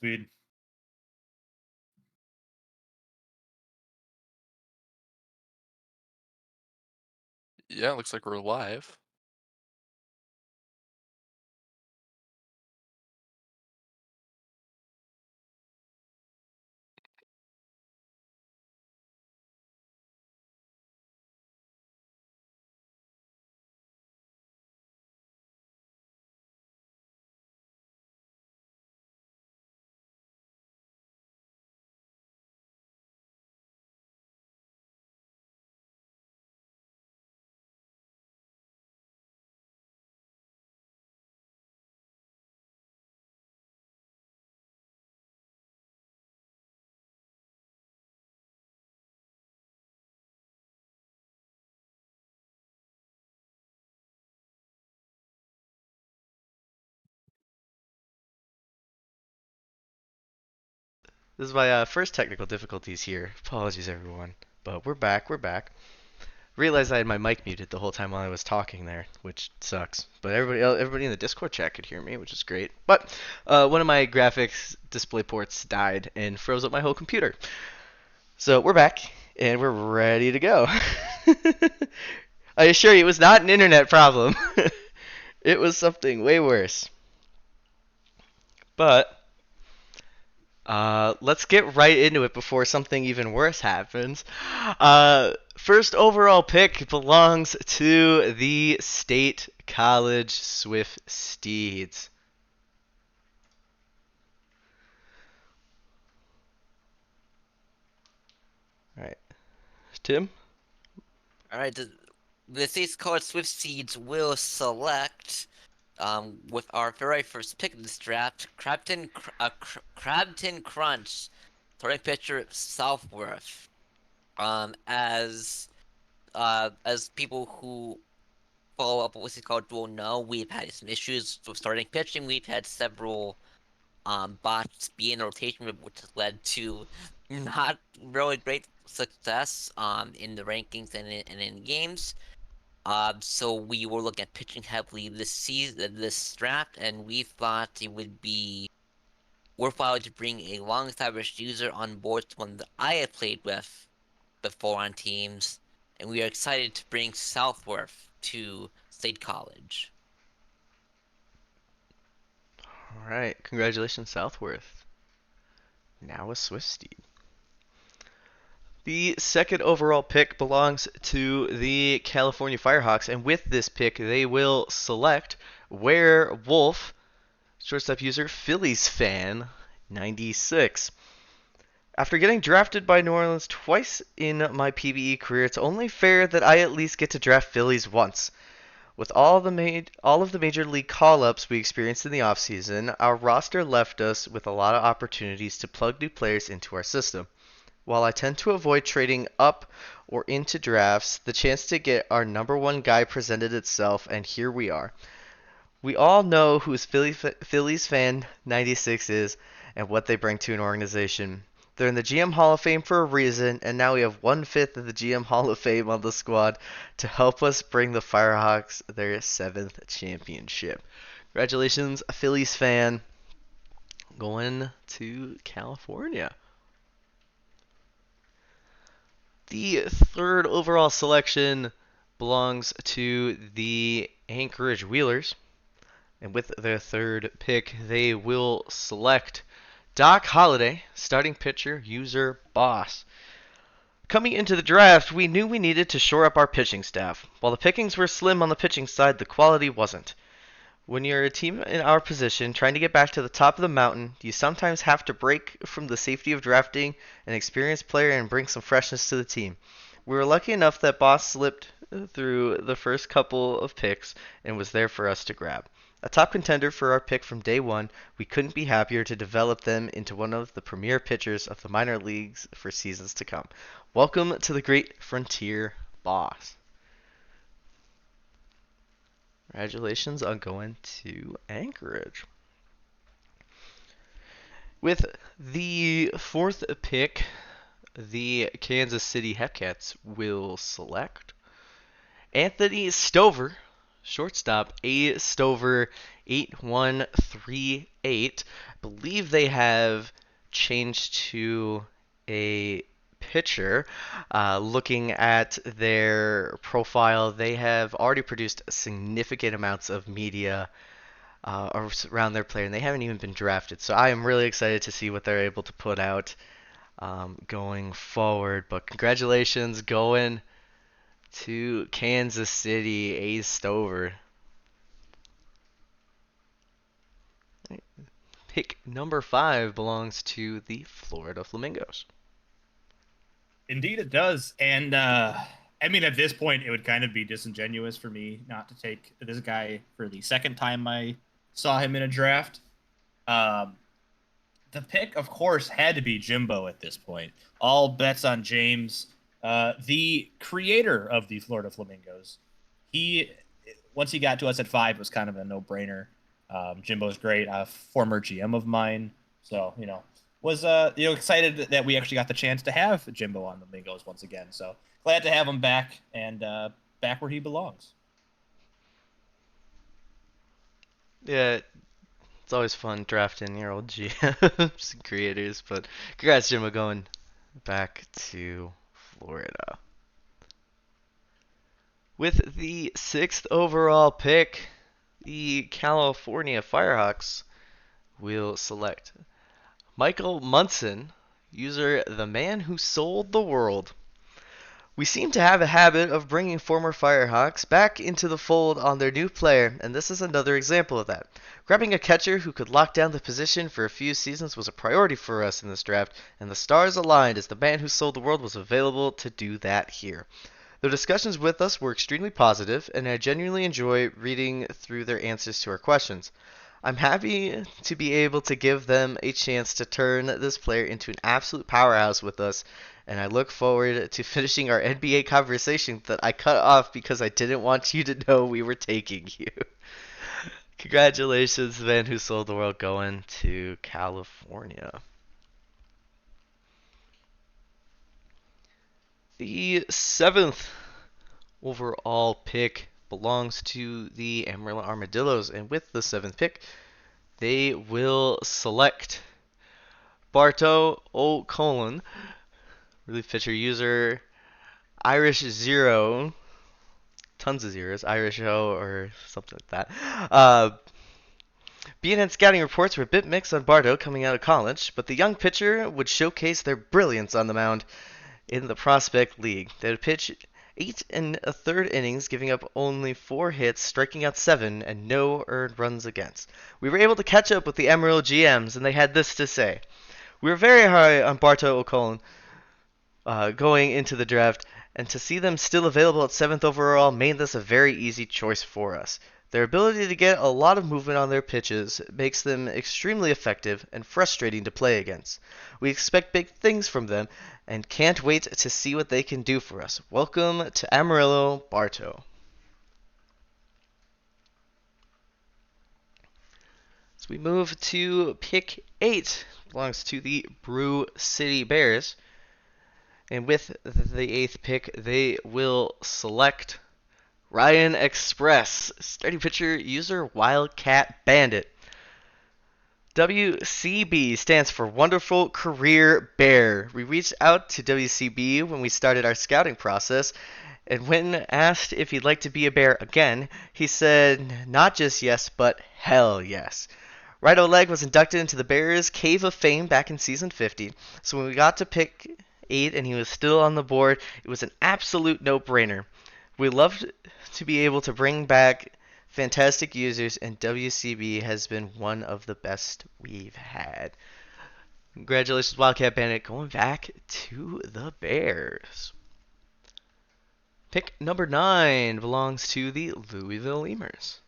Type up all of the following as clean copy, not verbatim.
speed. Yeah, looks like we're live. This is my first technical difficulties here. Apologies, everyone. But we're back. We're back. Realized I had my mic muted the whole time while I was talking there, which sucks. But everybody in the Discord chat could hear me, which is great. But one of my graphics display ports died and froze up my whole computer. So we're back and we're ready to go. I assure you, it was not an internet problem. It was something way worse. But let's get right into it before something even worse happens. First overall pick belongs to the State College Swift Steeds. All right, Tim. All right, the State's College Swift Seeds will select, with our very first pick of this draft, Crabton Crunch, starting pitcher Southworth. As people who follow up with what's it called will know, we've had some issues with starting pitching. We've had several bots be in the rotation, which has led to not really great success in the rankings and in games. So we were looking at pitching heavily this season, this draft, and we thought it would be worthwhile to bring a long-established user on board, one that I had played with before on teams, and we are excited to bring Southworth to State College. All right, congratulations, Southworth. Now a Swift Steed. The second overall pick belongs to the California Firehawks, and with this pick, they will select Werewolf, shortstop user Phillies fan 96. After getting drafted by New Orleans twice in my PBE career, it's only fair that I at least get to draft Phillies once. With all of the major league call-ups we experienced in the offseason, our roster left us with a lot of opportunities to plug new players into our system. While I tend to avoid trading up or into drafts, the chance to get our number one guy presented itself, and here we are. We all know who Phillies fan 96 is and what they bring to an organization. They're in the GM Hall of Fame for a reason, and now we have 1/5 of the GM Hall of Fame on the squad to help us bring the Firehawks their 7th championship. Congratulations, Phillies fan, going to California. The third overall selection belongs to the Anchorage Wheelers. And with their third pick, they will select Doc Holliday, starting pitcher, user, boss. Coming into the draft, we knew we needed to shore up our pitching staff. While the pickings were slim on the pitching side, the quality wasn't. When you're a team in our position trying to get back to the top of the mountain, you sometimes have to break from the safety of drafting an experienced player and bring some freshness to the team. We were lucky enough that Boss slipped through the first couple of picks and was there for us to grab. A top contender for our pick from day one, we couldn't be happier to develop them into one of the premier pitchers of the minor leagues for seasons to come. Welcome to the great frontier, Boss. Congratulations on going to Anchorage. With the fourth pick, the Kansas City Hepcats will select Anthony Stover, Shortstop A Stover 8138. I believe they have changed to a pitcher. Looking at their profile, they have already produced significant amounts of media around their player, and they haven't even been drafted. So I am really excited to see what they're able to put out going forward. But congratulations going to Kansas City, A Stover. Pick number 5 belongs to the Florida Flamingos. Indeed, it does. And I mean, at this point, it would kind of be disingenuous for me not to take this guy for the second time I saw him in a draft. Um, the pick, of course, had to be Jimbo at this point. All bets on James, the creator of the Florida Flamingos. He, once he got to us at 5, it was kind of a no-brainer. Jimbo's great, a former GM of mine, so was excited that we actually got the chance to have Jimbo on the Flamingos once again. So glad to have him back and back where he belongs. Yeah, it's always fun drafting your old GMs and creators, but congrats, Jimbo, going back to Florida. With the 6th overall pick, the California Firehawks will select Michael Munson, user The Man Who Sold the World. We seem to have a habit of bringing former Firehawks back into the fold on their new player, and this is another example of that. Grabbing a catcher who could lock down the position for a few seasons was a priority for us in this draft, and the stars aligned as the man who sold the world was available to do that here. The discussions with us were extremely positive, and I genuinely enjoy reading through their answers to our questions. I'm happy to be able to give them a chance to turn this player into an absolute powerhouse with us, and I look forward to finishing our NBA conversation that I cut off because I didn't want you to know we were taking you. Congratulations, the man who sold the world, going to California. The 7th overall pick belongs to the Amarillo Armadillos, and with the 7th pick, they will select Barto O'Colon, relief pitcher user Irish Zero, tons of zeros, Irish O or something like that. B&N scouting reports were a bit mixed on Barto coming out of college, but the young pitcher would showcase their brilliance on the mound in the Prospect League. They would pitch 8 1/3 innings, giving up only 4 hits, striking out 7, and no earned runs against. We were able to catch up with the Amarillo GMs, and they had this to say. We were very high on Barto O'Colon going into the draft, and to see them still available at 7th overall made this a very easy choice for us. Their ability to get a lot of movement on their pitches makes them extremely effective and frustrating to play against. We expect big things from them and can't wait to see what they can do for us. Welcome to Amarillo, Barto. So we move to pick 8, belongs to the Brew City Bears. And with the 8th pick, they will select Ryan Express, starting pitcher user Wildcat Bandit. WCB stands for Wonderful Career Bear. We reached out to WCB when we started our scouting process, and when asked if he'd like to be a Bear again, he said not just yes, but hell yes. Right Oleg was inducted into the Bears Cave of Fame back in season 50, so when we got to pick 8 and he was still on the board, it was an absolute no-brainer. We loved to be able to bring back fantastic users, and WCB has been one of the best we've had. Congratulations, Wildcat Bandit, going back to the Bears. Pick number 9 belongs to the Louisville Lemurs.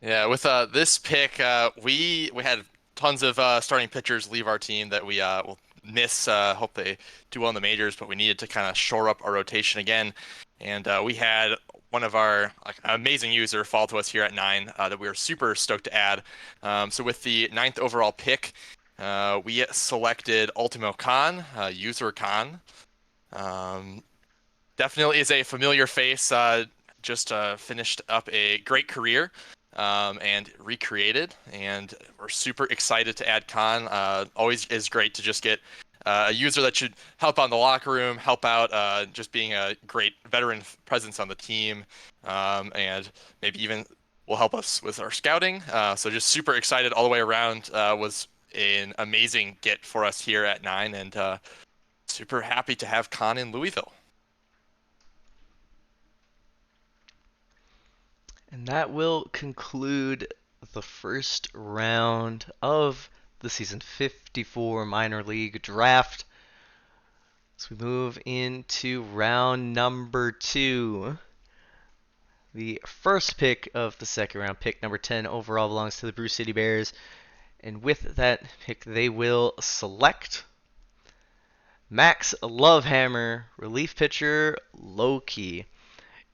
Yeah, with this pick, we had tons of starting pitchers leave our team that we will miss. Hope they do well in the majors, but we needed to kind of shore up our rotation again. And we had one of our amazing user fall to us here at 9 that we were super stoked to add. So with the 9th overall pick, we selected Ultimo Khan, user Khan. Definitely is a familiar face. just finished up a great career and recreated, and we're super excited to add Khan. Always is great to just get a user that should help out in the locker room, help out just being a great veteran presence on the team, and maybe even will help us with our scouting. So just super excited all the way around. Was an amazing get for us here at 9, and super happy to have Khan in Louisville. And that will conclude the first round of the Season 54 Minor League Draft. So we move into round number 2. The first pick of the second round, pick number 10 overall, belongs to the Brew City Bears. And with that pick, they will select Max Lovehammer, relief pitcher, Loki.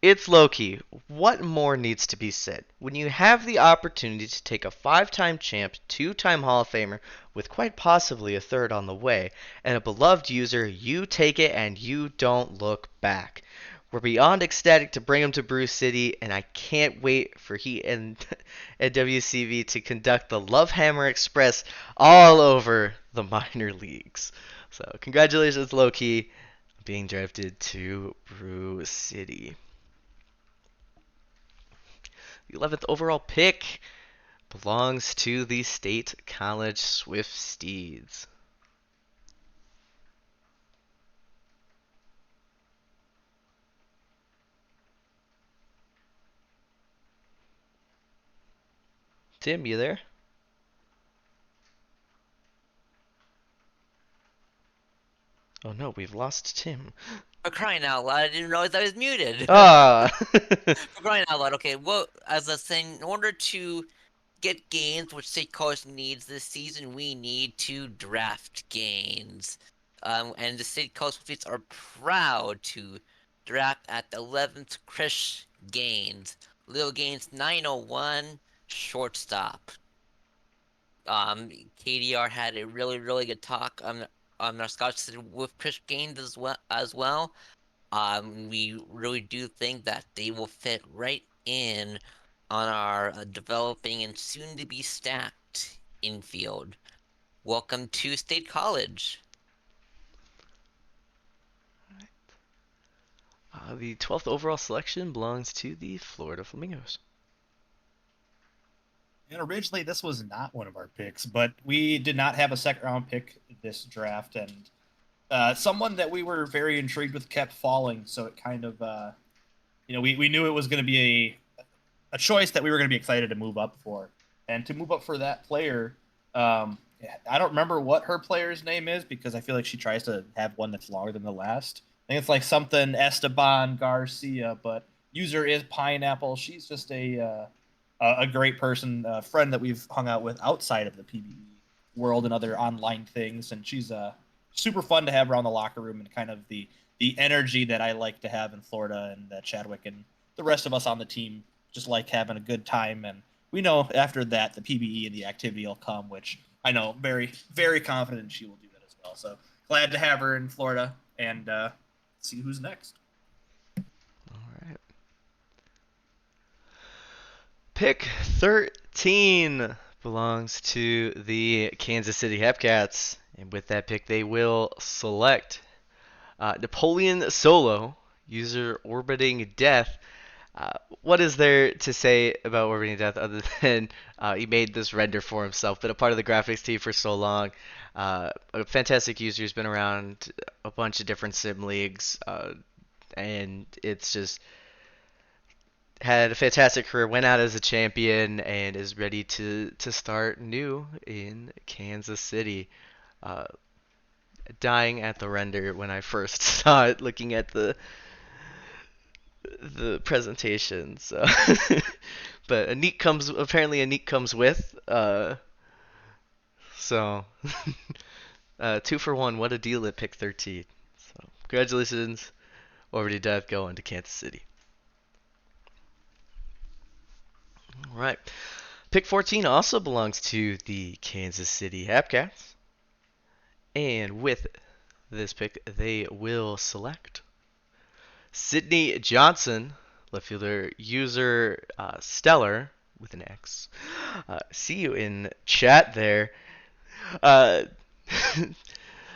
It's Loki. What more needs to be said? When you have the opportunity to take a 5-time champ, 2-time Hall of Famer, with quite possibly a third on the way, and a beloved user, you take it and you don't look back. We're beyond ecstatic to bring him to Brew City, and I can't wait for he and WCV to conduct the Lovehammer Express all over the minor leagues. So congratulations, Loki, being drafted to Brew City. The 11th overall pick belongs to the State College Swift Steeds. Tim, you there? Oh no, we've lost Tim. For crying out loud, I didn't realize I was muted. Ah! For crying out loud, okay, well, as I was saying, in order to get gains, which State College needs this season, we need to draft gains. And the State College Sweeps are proud to draft at the 11th Chris Gaines. Lil Gaines 901, shortstop. KDR had a really, really good talk on our scouts with Chris Gaines as well. We really do think that they will fit right in on our developing and soon to be stacked infield. Welcome to State College. The 12th overall selection belongs to the Florida Flamingos. And originally, this was not one of our picks, but we did not have a second round pick this draft, and someone that we were very intrigued with kept falling. So it kind of, we knew it was going to be a choice that we were going to be excited to move up for, and to move up for that player. I don't remember what her player's name is because I feel like she tries to have one that's longer than the last. I think it's like something Esteban Garcia, but user is Pineapple. She's just a great person, a friend that we've hung out with outside of the PBE world and other online things, and she's super fun to have around the locker room and kind of the energy that I like to have in Florida, and Chadwick and the rest of us on the team just like having a good time. And we know after that the PBE and the activity will come, which I know very, very confident she will do that as well. So glad to have her in Florida, and see who's next. All right. Pick 13 belongs to the Kansas City Hepcats. And with that pick, they will select Napoleon Solo, user Orbiting Death. What is there to say about Orbiting Death other than he made this render for himself, been a part of the graphics team for so long. A fantastic user who's been around a bunch of different sim leagues, and it's just had a fantastic career, went out as a champion, and is ready to start new in Kansas City. Dying at the render when I first saw it, looking at the presentation. So, but apparently a neat comes with. So, 2 for 1. What a deal at pick 13. So, congratulations, Already Death, going to Kansas City. All right. Pick 14 also belongs to the Kansas City Hepcats. And with this pick, they will select Sydney Johnson, left fielder user Stellar with an X. See you in chat there. Uh,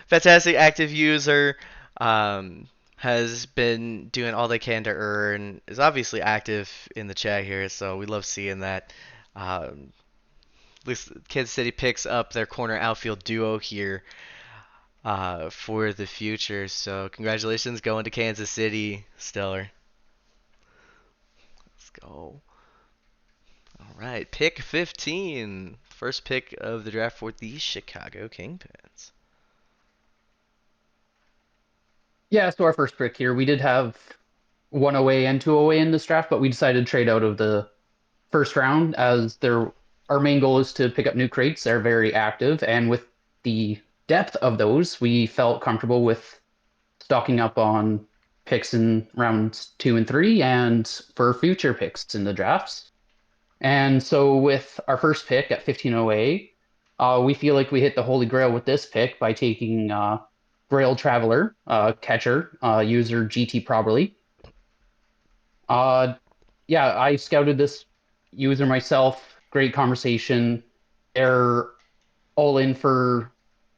fantastic active user. Has been doing all they can to earn. Is obviously active in the chat here, so we love seeing that. At least Kansas City picks up their corner outfield duo here for the future. So congratulations going to Kansas City, Stellar. Let's go. All right, pick 15. First pick of the draft for the Chicago Kingpins. Yeah, so our first pick here, we did have one away and two away in this draft, but we decided to trade out of the first round as our main goal is to pick up new crates. They're very active, and with the depth of those, we felt comfortable with stocking up on picks in rounds 2 and 3 and for future picks in the drafts. And so with our first pick at 1508, we feel like we hit the holy grail with this pick by taking Grail Traveler, catcher, user GT Probably. Yeah, I scouted this user myself. Great conversation. They're all in for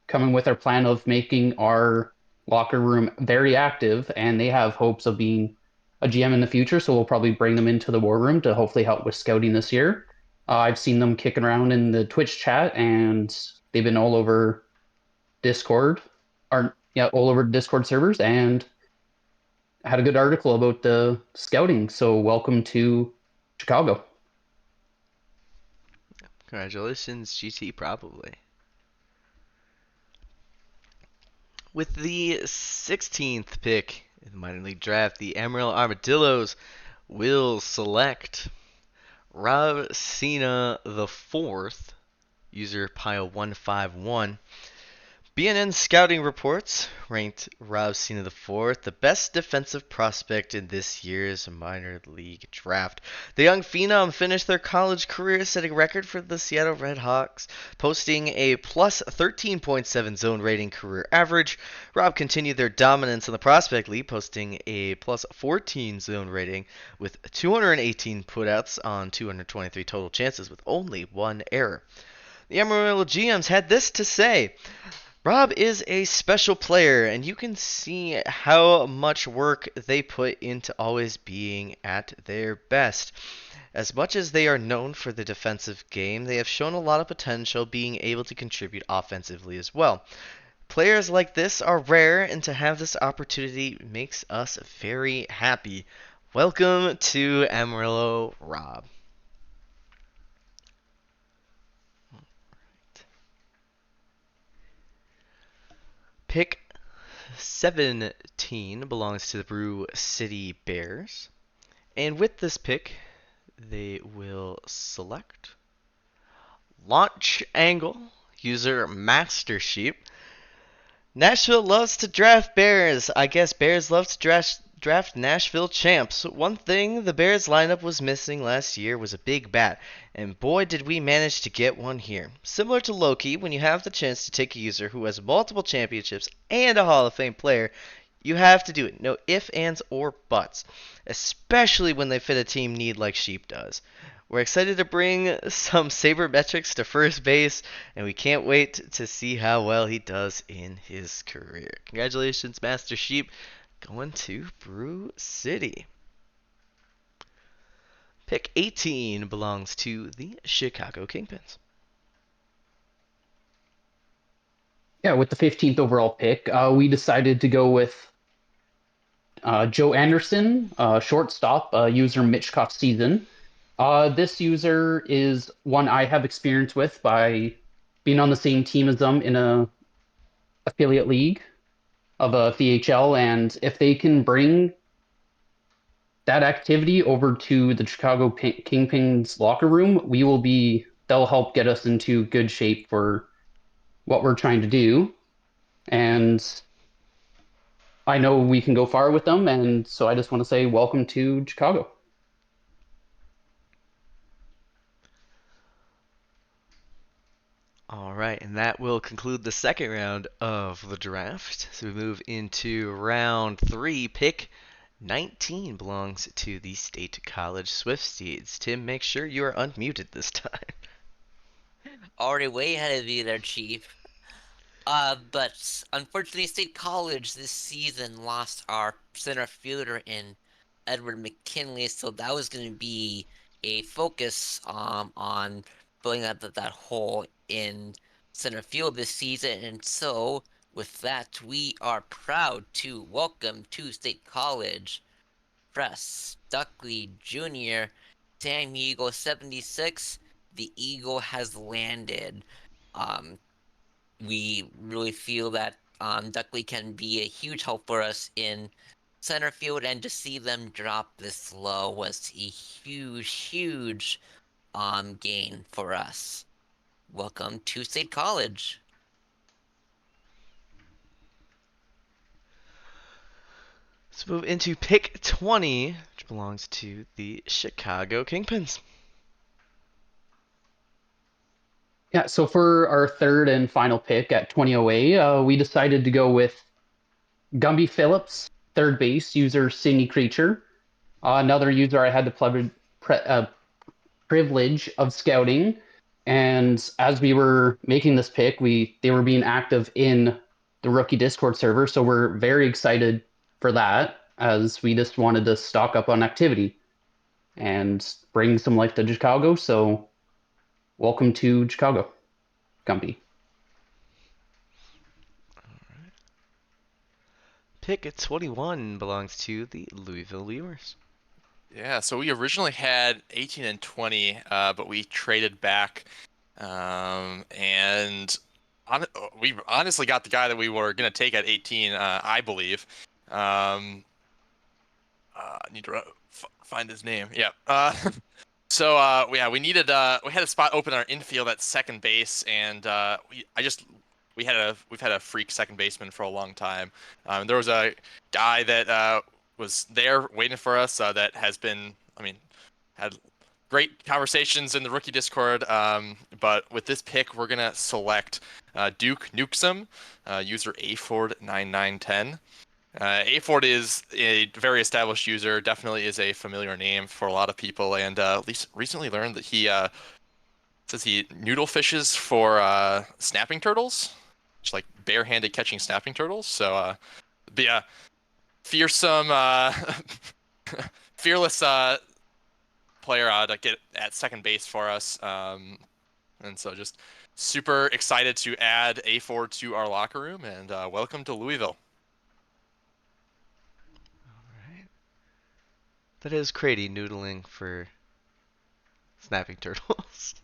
coming with our plan of making our locker room very active, and they have hopes of being a GM in the future. So we'll probably bring them into the war room to hopefully help with scouting this year. I've seen them kicking around in the Twitch chat, and they've been all over Discord, or yeah, all over Discord servers, and had a good article about the scouting. So welcome to Chicago. Congratulations, GT probably. With the 16th pick in the minor league draft, the Amarillo Armadillos will select Rob Cena the fourth, user Pile151. BNN scouting reports ranked Rob Cena IV the best defensive prospect in this year's minor league draft. The young phenom finished their college career setting a record for the Seattle Redhawks, posting a plus 13.7 zone rating career average. Rob continued their dominance in the prospect league, posting a plus 14 zone rating with 218 putouts on 223 total chances with only one error. The Amarillo GMs had this to say: Rob is a special player, and you can see how much work they put into always being at their best. As much as they are known for the defensive game, they have shown a lot of potential being able to contribute offensively as well. Players like this are rare, and to have this opportunity makes us very happy. Welcome to Amarillo, Rob. Pick 17 belongs to the Brew City Bears. And with this pick, they will select Launch Angle, user Master Sheep. Nashville loves to draft Bears. I guess Bears love to draft Nashville champs. One thing the Bears lineup was missing last year was a big bat, and boy did we manage to get one here. Similar to Loki, when you have the chance to take a user who has multiple championships and a Hall of Fame player, you have to do it. No ifs, ands, or buts. Especially when they fit a team need like Sheep does. We're excited to bring some sabermetrics to first base, and we can't wait to see how well he does in his career. Congratulations, Master Sheep, going to Brew City. Pick 18 belongs to the Chicago Kingpins. Yeah, with the 15th overall pick, we decided to go with Joe Anderson, shortstop, user Mitchkoff Season. This user is one I have experience with by being on the same team as them in a affiliate league of a VHL, and if they can bring that activity over to the Chicago Kingpins locker room, they'll help get us into good shape for what we're trying to do. And I know we can go far with them, and so I just want to say welcome to Chicago. All right, and that will conclude the second round of the draft. So we move into round 3, pick 19 belongs to the State College Swifties. Tim, make sure you are unmuted this time. Already way ahead of you there, Chief. But unfortunately, State College this season lost our center fielder in Edward McKinley, so that was going to be a focus on filling up that hole in center field this season. And so, with that, we are proud to welcome to State College Press Duckley Jr. Sam Eagle 76. The Eagle has landed. We really feel that Duckley can be a huge help for us in center field, and to see them drop this low was a huge gain for us. Welcome to State College. Let's move into pick 20, which belongs to the Chicago Kingpins. Yeah, so for our third and final pick at 2008, we decided to go with Gumby Phillips, third base, user Sydney Creature. Another user I had the privilege of scouting. And as we were making this pick, they were being active in the rookie Discord server. So we're very excited for that, as we just wanted to stock up on activity and bring some life to Chicago. So welcome to Chicago, Gumby. Pick 21 belongs to the Louisville Lemurs. Yeah, so we originally had 18 and 20, but we traded back, and we honestly got the guy that we were going to take at 18, I believe. I need to find his name. Yeah. So yeah, we had a spot open in our infield at second base, and we've had a freak second baseman for a long time. There was a guy that was there waiting for us that has been, had great conversations in the rookie Discord. But with this pick, we're gonna select Duke Nukesum, user AFord9910. AFord is a very established user, definitely is a familiar name for a lot of people, and at least recently learned that he says he noodle fishes for snapping turtles, just like barehanded catching snapping turtles. So be a fearsome, fearless player to get at second base for us. And so just super excited to add AFord to our locker room, and welcome to Louisville. That is Crady noodling for snapping turtles.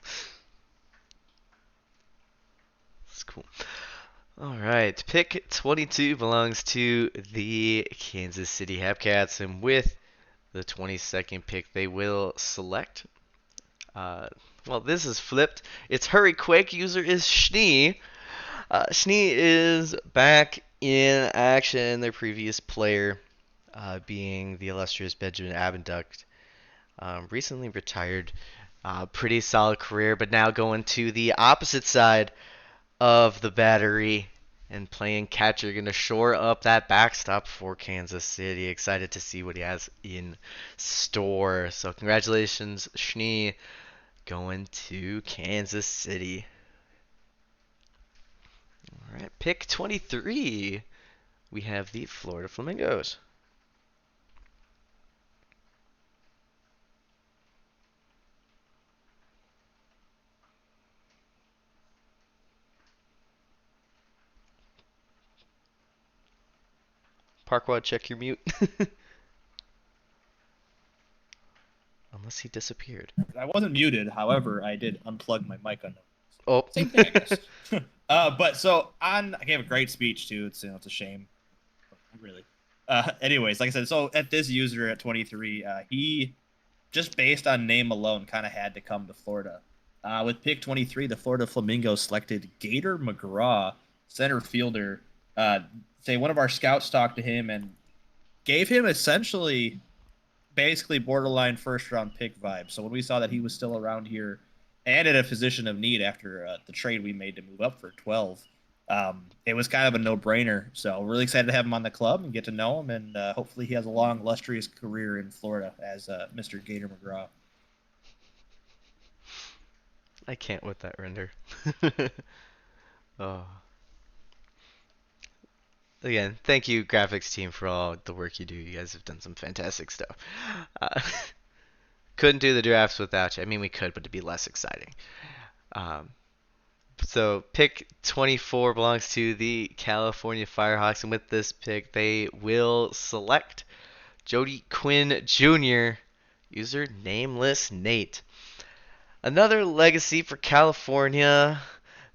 That's cool. Alright, pick 22 belongs to the Kansas City Hepcats, and with the 22nd pick, they will select. Well, this is flipped. It's Hurry Quick. User is Schnee. Schnee is back in action. Their previous player, being the illustrious Benjamin Abenduct, recently retired. Pretty solid career, but now going to the opposite side of the battery and playing catcher. Going to shore up that backstop for Kansas City. Excited to see what he has in store. So congratulations, Schnee, going to Kansas City. All right, pick 23. We have the Florida Flamingos. Parkwad, check your mute. Unless he disappeared. I wasn't muted. However, I did unplug my mic on. Oh, Same thing, I guess. But so I gave a great speech too. It's a shame, really. Anyways, like I said, so at this user at 23, he just based on name alone kind of had to come to Florida. With pick 23, the Florida Flamingos selected Gator McGraw, center fielder. Say one of our scouts talked to him and gave him essentially basically borderline first round pick vibe. So when we saw that he was still around here and in a position of need after the trade we made to move up for 12, it was kind of a no-brainer. So really excited to have him on the club and get to know him, and hopefully he has a long, illustrious career in Florida as Mr. Gator McGraw. I can't with that render. Oh. Again, thank you, graphics team, for all the work you do. You guys have done some fantastic stuff. Uh, couldn't do the drafts without you. I mean, we could, but it'd be less exciting. Um, so pick 24 belongs to the California Firehawks, and with this pick, they will select Jody Quinn Jr., user nameless Nate. Another legacy for California,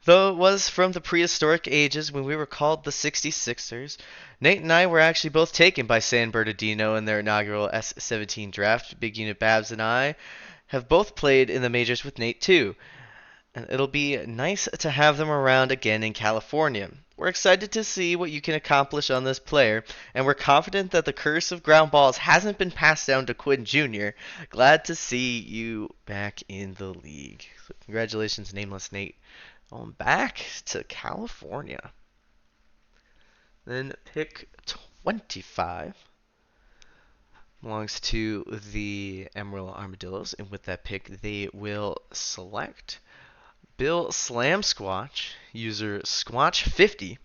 though it was from the prehistoric ages when we were called the 66ers. Nate and I were actually both taken by San Bernardino in their inaugural S17 draft. Big Unit Babs and I have both played in the majors with Nate too. And it'll be nice to have them around again in California. We're excited to see what you can accomplish on this player, and we're confident that the curse of ground balls hasn't been passed down to Quinn Jr. Glad to see you back in the league. So congratulations, Nameless Nate, on back to California. Then pick 25 belongs to the Emerald Armadillos, and with that pick, they will select Bill Slam Squatch, user Squatch50.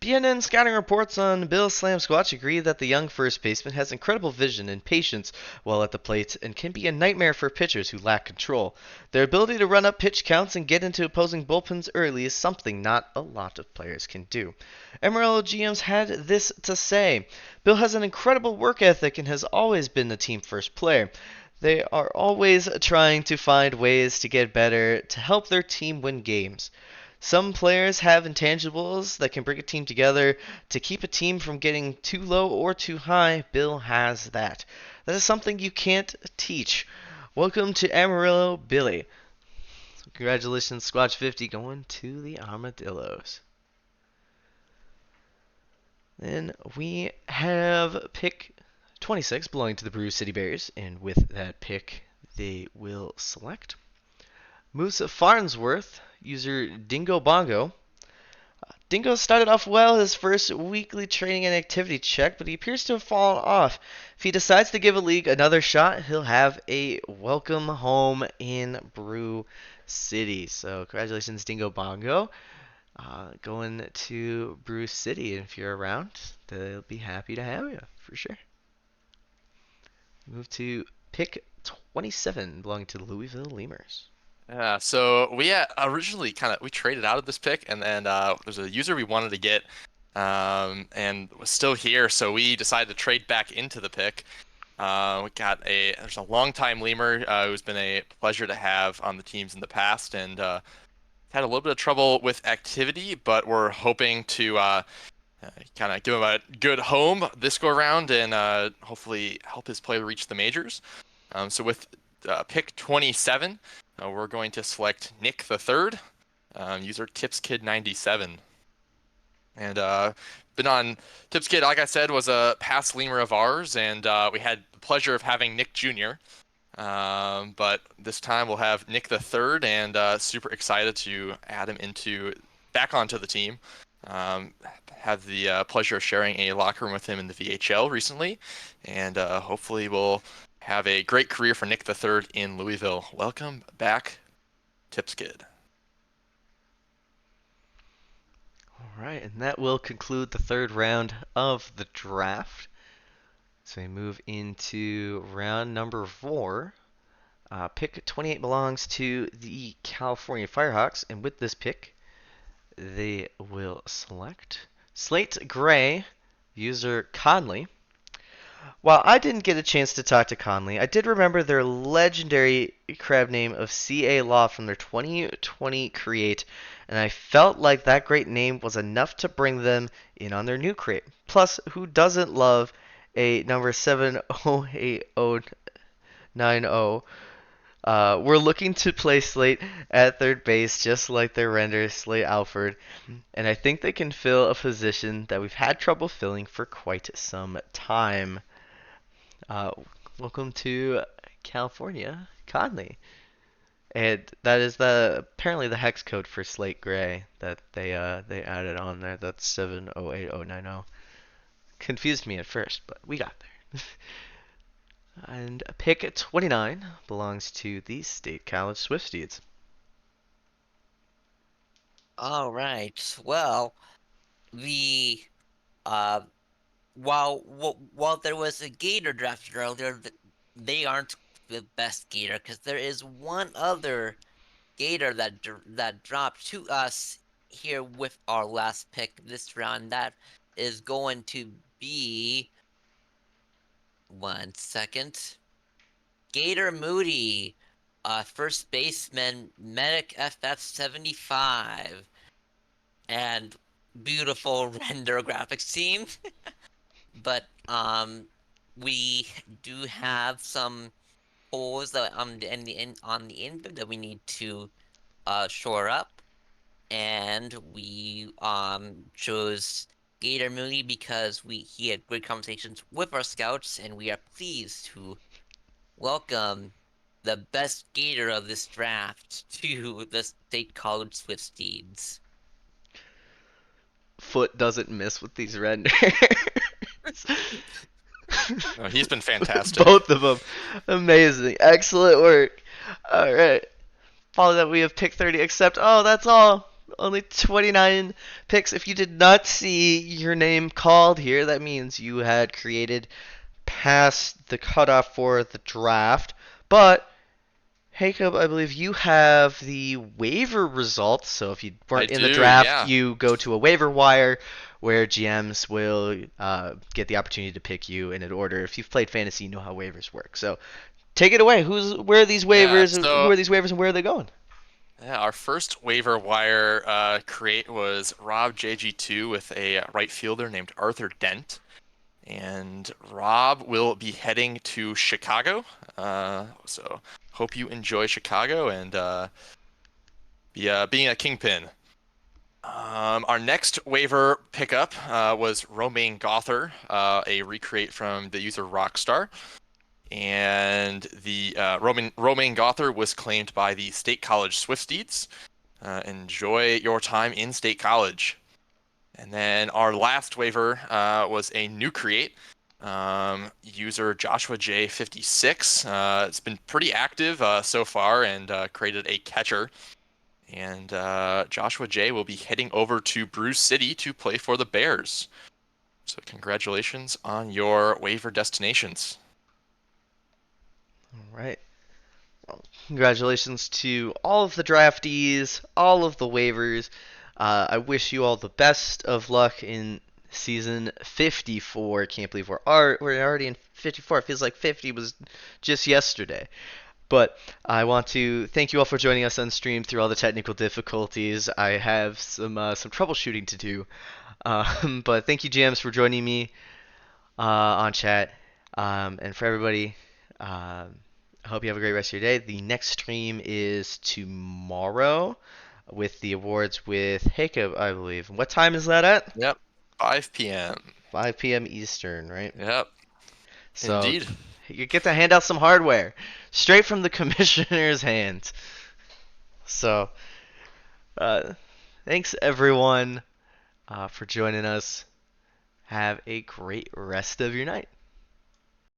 BNN scouting reports on Bill Slam Squatch agree that the young first baseman has incredible vision and patience while at the plate and can be a nightmare for pitchers who lack control. Their ability to run up pitch counts and get into opposing bullpens early is something not a lot of players can do. Amarillo GMs had this to say: Bill has an incredible work ethic and has always been a team first player. They are always trying to find ways to get better to help their team win games. Some players have intangibles that can bring a team together to keep a team from getting too low or too high. Bill has that. That is something you can't teach. Welcome to Amarillo, Billy. So congratulations, Squatch 50, going to the Armadillos. Then we have pick 26 belonging to the Brew City Bears, and with that pick, they will select Moose Farnsworth, user Dingo Bongo. Dingo started off well his first weekly training and activity check, but he appears to have fallen off. If he decides to give a league another shot, he'll have a welcome home in Brew City. So congratulations, Dingo Bongo. Going to Brew City, and if you're around, they'll be happy to have you, for sure. Move to pick 27, belonging to the Louisville Lemurs. Yeah, so we originally we traded out of this pick, and then there's a user we wanted to get, and was still here, so we decided to trade back into the pick. There's a longtime Lemur who's been a pleasure to have on the teams in the past, and had a little bit of trouble with activity, but we're hoping to kind of give him a good home this go around, and hopefully help his play reach the majors. So with pick 27. We're going to select Nick the Third, user TipsKid97. And been on TipsKid, like I said, was a past lemur of ours, and we had the pleasure of having Nick Jr. But this time we'll have Nick the Third, and super excited to add him back onto the team. Have the pleasure of sharing a locker room with him in the VHL recently, and hopefully we'll have a great career for Nick the Third in Louisville. Welcome back, TipsKid. All right, and that will conclude the third round of the draft. So we move into round number 4. Pick 28 belongs to the California Firehawks, and with this pick, they will select Slate Gray, user Conley. While I didn't get a chance to talk to Conley, I did remember their legendary crab name of CA Law from their 2020 create, and I felt like that great name was enough to bring them in on their new crate. Plus, who doesn't love a number 70890? We're looking to play Slate at third base, just like their render, Slate Alford, and I think they can fill a position that we've had trouble filling for quite some time. Welcome to California, Conley. And that is apparently the hex code for Slate Gray that they added on there. That's 70890. Confused me at first, but we got there. And pick 29 belongs to the State College Swifties. All right. Well, the uh, while there was a Gator drafted earlier, they aren't the best Gator because there is one other Gator that dropped to us here with our last pick this round. That is going to be 1 second. Gator Moody, first baseman, Medic FF75, and beautiful render graphics team. But we do have some holes that on the input that we need to shore up, and we chose Gator Moody because he had great conversations with our scouts, and we are pleased to welcome the best Gator of this draft to the State College Swifties. Foot doesn't miss with these renders. No, he's been fantastic. Both of them. Amazing. Excellent work. All right. Follow that we have pick 30, except, that's all. Only 29 picks. If you did not see your name called here, that means you had created past the cutoff for the draft. But, Jacob, I believe you have the waiver results. So if you weren't in the draft, yeah. you go to a waiver wire where GMs will get the opportunity to pick you in an order. If you've played fantasy, you know how waivers work. So take it away. Where are these waivers? Who are these waivers, and where are they going? Yeah, our first waiver wire create was Rob JG2 with a right fielder named Arthur Dent. And Rob will be heading to Chicago. So hope you enjoy Chicago and being a kingpin. Our next waiver pickup was Romaine Gother, a recreate from the user Rockstar. And the Romaine Gother was claimed by the State College Swifties. Enjoy your time in State College. And then our last waiver was a new create. User Joshua J56. It's been pretty active so far and created a catcher. And Joshua J will be heading over to Bruce City to play for the Bears. So congratulations on your waiver destinations. All right. Well, congratulations to all of the draftees, all of the waivers. I wish you all the best of luck in season 54. Can't believe we're already in 54. It feels like 50 was just yesterday. But I want to thank you all for joining us on stream through all the technical difficulties. I have some troubleshooting to do. But thank you, GMs, for joining me on chat. And for everybody, I hope you have a great rest of your day. The next stream is tomorrow with the awards with Jacob, I believe. What time is that at? Yep, 5 p.m. 5 p.m. Eastern, right? Yep. So Indeed. you get to hand out some hardware straight from the commissioner's hands. So, thanks everyone for joining us. Have a great rest of your night.